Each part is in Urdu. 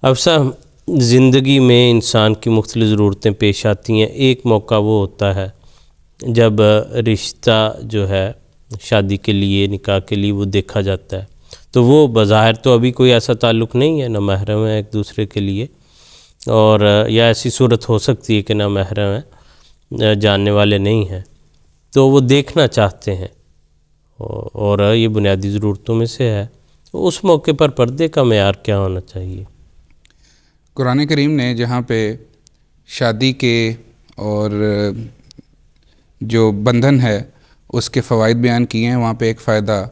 اب صاحب زندگی میں انسان کی مختلف ضرورتیں پیش آتی ہیں. ایک موقع وہ ہوتا ہے جب رشتہ جو ہے شادی کے لیے، نکاح کے لیے وہ دیکھا جاتا ہے، تو وہ بظاہر تو ابھی کوئی ایسا تعلق نہیں ہے، نہ محرم ہے ایک دوسرے کے لیے، اور یا ایسی صورت ہو سکتی ہے کہ نہ محرم ہے، جاننے والے نہیں ہیں، تو وہ دیکھنا چاہتے ہیں اور یہ بنیادی ضرورتوں میں سے ہے. اس موقع پر پردے کا معیار کیا ہونا چاہیے؟ قرآن کریم نے جہاں پہ شادی کے اور جو بندھن ہے اس کے فوائد بیان کیے ہیں، وہاں پہ ایک فائدہ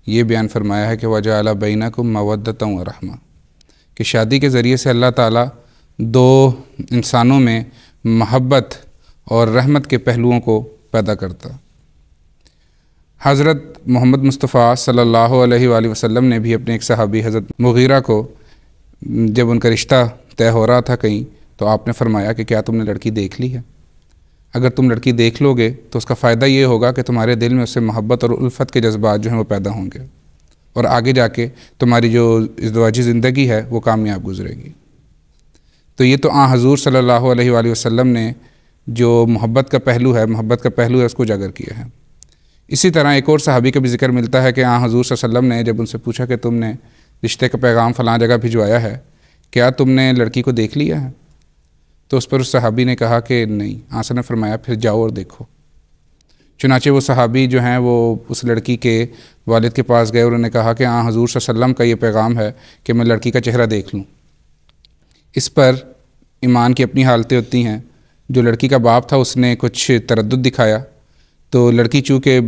یہ بیان فرمایا ہے کہ وَجَعَلَ بَيْنَكُمْ مَوَدَّةً وَرَحْمَةً، کہ شادی کے ذریعے سے اللہ تعالیٰ دو انسانوں میں محبت اور رحمت کے پہلوؤں کو پیدا کرتا. حضرت محمد مصطفیٰ صلی اللہ علیہ وآلہ وسلم نے بھی اپنے ایک صحابی حضرت مغیرہ کو، جب ان کا رشتہ طے ہو رہا تھا کہیں، تو آپ نے فرمایا کہ کیا تم نے لڑکی دیکھ لی ہے؟ اگر تم لڑکی دیکھ لو گے تو اس کا فائدہ یہ ہوگا کہ تمہارے دل میں اس سے محبت اور الفت کے جذبات جو ہیں وہ پیدا ہوں گے، اور آگے جا کے تمہاری جو ازدواجی زندگی ہے وہ کامیاب گزرے گی. تو یہ تو حضور صلی اللہ علیہ وآلہ وسلم نے جو محبت کا پہلو ہے اس کو اجاگر کیا ہے. اسی طرح ایک اور صحابی کا بھی ذکر ملتا ہے کہ حضور صلی اللہ علیہ وسلم نے جب ان سے پوچھا کہ تم نے رشتے کا پیغام فلاں جگہ بھجوایا ہے، کیا تم نے لڑکی کو دیکھ لیا ہے؟ تو اس پر اس صحابی نے کہا کہ نہیں. آنسا نے فرمایا پھر جاؤ اور دیکھو. چنانچہ وہ صحابی جو ہیں وہ اس لڑکی کے والد کے پاس گئے اور انہوں نے کہا کہ حضور صلی اللہ علیہ وسلم کا یہ پیغام ہے کہ میں لڑکی کا چہرہ دیکھ لوں. اس پر ایمان کی اپنی حالتیں ہوتی ہیں. جو لڑکی کا باپ تھا اس نے کچھ تردد دکھایا، تو لڑکی چونکہ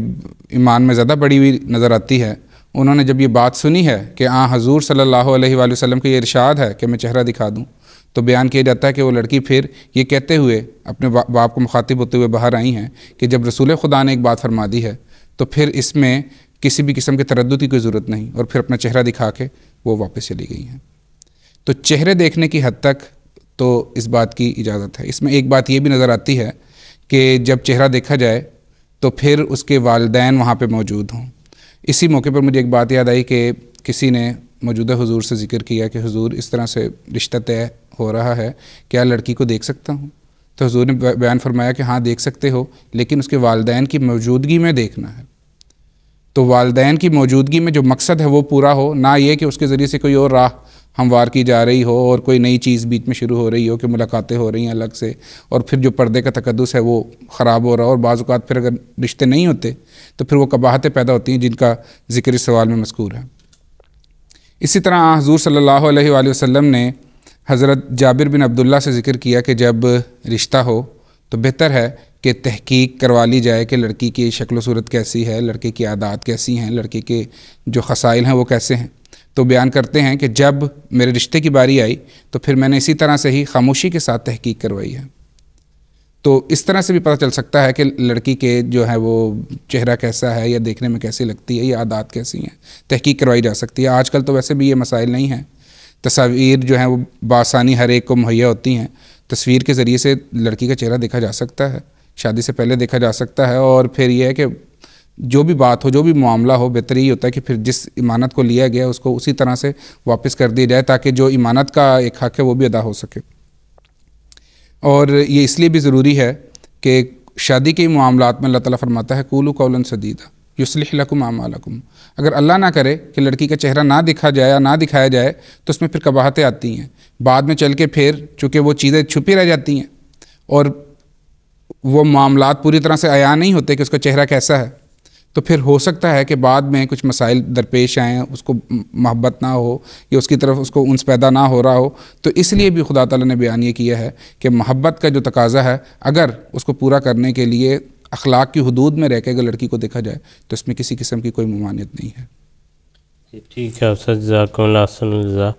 ایمان میں زیادہ بڑی ہوئی نظر آتی ہے، انہوں نے جب یہ بات سنی ہے کہ حضور صلی اللہ علیہ وآلہ وسلم کا یہ ارشاد ہے کہ میں چہرہ دکھا دوں، تو بیان کیا جاتا ہے کہ وہ لڑکی پھر یہ کہتے ہوئے اپنے باپ کو مخاطب ہوتے ہوئے باہر آئی ہیں کہ جب رسول خدا نے ایک بات فرما دی ہے تو پھر اس میں کسی بھی قسم کے تردد کی کوئی ضرورت نہیں، اور پھر اپنا چہرہ دکھا کے وہ واپس چلی گئی ہیں. تو چہرے دیکھنے کی حد تک تو اس بات کی اجازت ہے. اس میں ایک بات یہ بھی نظر آتی ہے کہ جب چہرہ دیکھا جائے تو پھر اس کے والدین وہاں پہ موجود ہوں. اسی موقع پر مجھے ایک بات یاد آئی کہ کسی نے موجودہ حضور سے ذکر کیا کہ حضور اس طرح سے رشتہ طے ہو رہا ہے، کیا لڑکی کو دیکھ سکتا ہوں؟ تو حضور نے بیان فرمایا کہ ہاں دیکھ سکتے ہو، لیکن اس کے والدین کی موجودگی میں دیکھنا ہے. تو والدین کی موجودگی میں جو مقصد ہے وہ پورا ہو، نہ یہ کہ اس کے ذریعے سے کوئی اور راہ ہموار کی جا رہی ہو اور کوئی نئی چیز بیچ میں شروع ہو رہی ہو کہ ملاقاتیں ہو رہی ہیں الگ سے، اور پھر جو پردے کا تقدس ہے وہ خراب ہو رہا ہو، اور بعض اوقات پھر اگر رشتے نہیں ہوتے تو پھر وہ قباحتیں پیدا ہوتی ہیں جن کا ذکر اس سوال میں مذکور ہے. اسی طرح حضور صلی اللہ علیہ وآلہ وسلم نے حضرت جابر بن عبداللہ سے ذکر کیا کہ جب رشتہ ہو تو بہتر ہے کہ تحقیق کروا لی جائے کہ لڑکی کی شکل و صورت کیسی ہے، لڑکے کی عادات کیسی ہیں، لڑکے کے جو خصائل ہیں وہ کیسے ہیں. تو بیان کرتے ہیں کہ جب میرے رشتے کی باری آئی تو پھر میں نے اسی طرح سے ہی خاموشی کے ساتھ تحقیق کروائی ہے. تو اس طرح سے بھی پتہ چل سکتا ہے کہ لڑکی کے جو ہے وہ چہرہ کیسا ہے، یا دیکھنے میں کیسی لگتی ہے، یا عادات کیسی ہیں، تحقیق کروائی جا سکتی ہے. آج کل تو ویسے بھی یہ مسائل نہیں ہیں، تصاویر جو ہیں وہ بآسانی ہر ایک کو مہیا ہوتی ہیں. تصویر کے ذریعے سے لڑکی کا چہرہ دیکھا جا سکتا ہے، شادی سے پہلے دیکھا جا سکتا ہے، اور پھر یہ ہے کہ جو بھی بات ہو، جو بھی معاملہ ہو، بہتر یہ ہوتا ہے کہ پھر جس امانت کو لیا گیا اس کو اسی طرح سے واپس کر دیا جائے تاکہ جو امانت کا ایک حق ہے وہ بھی ادا ہو سکے. اور یہ اس لیے بھی ضروری ہے کہ شادی کے معاملات میں اللہ تعالیٰ فرماتا ہے قولوا قولا سدیدا یصلح لکم اعمالکم. اگر اللہ نہ کرے کہ لڑکی کا چہرہ نہ دکھا جائے یا نہ دکھایا جائے تو اس میں پھر قباحتیں آتی ہیں. بعد میں چل کے پھر چونکہ وہ چیزیں چھپی رہ جاتی ہیں اور وہ معاملات پوری طرح سے عیاں نہیں ہوتے کہ اس کا چہرہ کیسا ہے، تو پھر ہو سکتا ہے کہ بعد میں کچھ مسائل درپیش آئیں، اس کو محبت نہ ہو یا اس کی طرف اس کو انس پیدا نہ ہو رہا ہو. تو اس لیے بھی خدا تعالیٰ نے بیان یہ کیا ہے کہ محبت کا جو تقاضا ہے اگر اس کو پورا کرنے کے لیے اخلاق کی حدود میں رہ کے اگر لڑکی کو دیکھا جائے تو اس میں کسی قسم کی کوئی ممانعت نہیں ہے. ٹھیک ہے، جزاکم اللہ خیر.